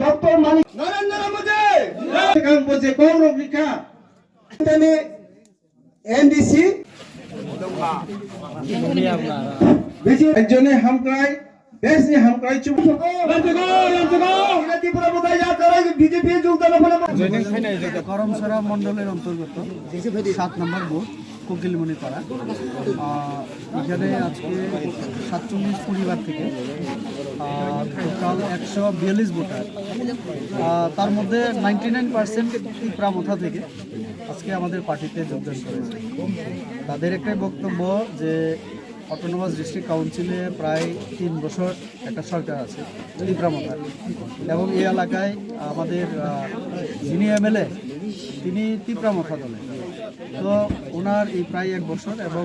Doctor মানিক নরেন্দ্র মোদি काम बोझे कौन लोग लिखा एनडीसी একজনে হামক্রাই দেশ নে হামক্রাই চুপ ত্রিপুরা বোধহয় যা করে বিজেপি যোগদান করমসরা মন্ডলের অন্তর্গত 7 নম্বর বুথ কোকিলমণি পাড়া। এখানে আজকে 47 পরিবার থেকে টোটাল 142 ভোটার, তার মধ্যে 99% ত্রিপুরা থেকে আজকে আমাদের পার্টিতে যোগদান করেছে। তাদের একটাই বক্তব্য যে অটোনোমাস ডিস্ট্রিক্ট কাউন্সিলে প্রায় 3 বছর একটা সরকার আছে ত্রিপুরা এবং এই এলাকায় আমাদের যিনি এমএলএ তিনি ত্রিপুরা দলের, তো ওনার এই প্রায় 1 বছর এবং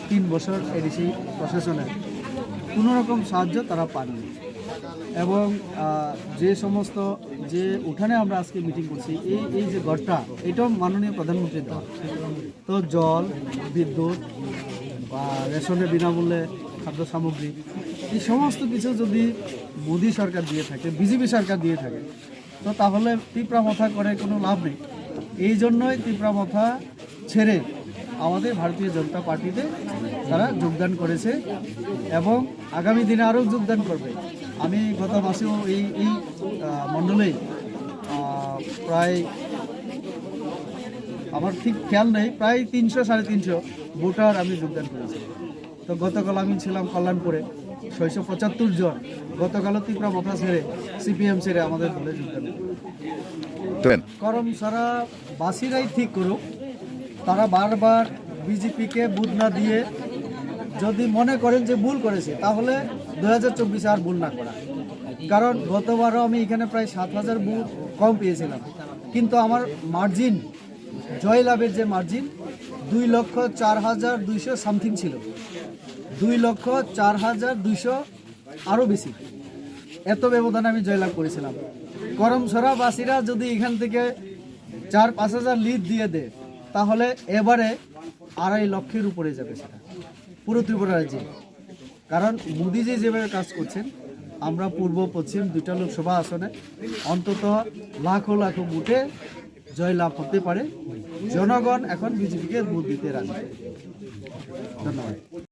3 বছর এডিসি প্রশাসনের কোনো রকম সাহায্য তারা পাননি। এবং যে সমস্ত যে উঠানে আমরা আজকে মিটিং করছি এই যে ঘরটা এটাও মাননীয় প্রধানমন্ত্রী দেওয়া, তো জল বিদ্যুৎ বা রেশনের বিনামূল্যে খাদ্য সামগ্রী এই সমস্ত কিছু যদি মোদী সরকার দিয়ে থাকে, বিজেপি সরকার দিয়ে থাকে, তো তাহলে ত্রিপুরা করে কোনো লাভ নেই। এই জন্যই ত্রিপুরা ছেড়ে আমাদের ভারতীয় জনতা পার্টিতে তারা যোগদান করেছে এবং আগামী দিনে আরও যোগদান করবে। আমি গত মাসেও এই মণ্ডলেই প্রায় আমার ঠিক খেয়াল নেই প্রায় 300-350 ভোটার আমি যোগদান করেছি। তো গতকাল আমি ছিলাম কল্যাণপুরে 675 জন গতকালও ত্রিপুরা ছেড়ে সিপিএম ছেড়ে আমাদের দলে যোগদান করেন। করম সারা বাসীরাই ঠিক করুক, তারা বারবার বিজেপিকে বুথ না দিয়ে যদি মনে করেন যে ভুল করেছে তাহলে 2024 আর ভুল না করা। কারণ গতবারও আমি এখানে প্রায় 7000 ভোট কম পেয়েছিলাম, কিন্তু আমার মার্জিন জয়লাভের যে মার্জিন 2,04,200 সামথিং ছিল, 2,04,200 আরও বেশি, এত ব্যবধানে আমি জয়লাভ করেছিলাম। করমসরা বাসীরা যদি এখান থেকে 4-5 হাজার লিড দিয়ে দেয় তাহলে এবারে 2.5 লক্ষের উপরে যাবে সেটা পুরো ত্রিপুরা রাজ্যে। কারণ মোদিজি যেভাবে কাজ করছেন, আমরা পূর্ব পশ্চিম 2টা লোকসভা আসনে অন্তত লাখো লাখো ভোটে জয়লাভ হতে পারে। জনগণ এখন বিজেপিকে ভোট দিতে রাজি। ধন্যবাদ।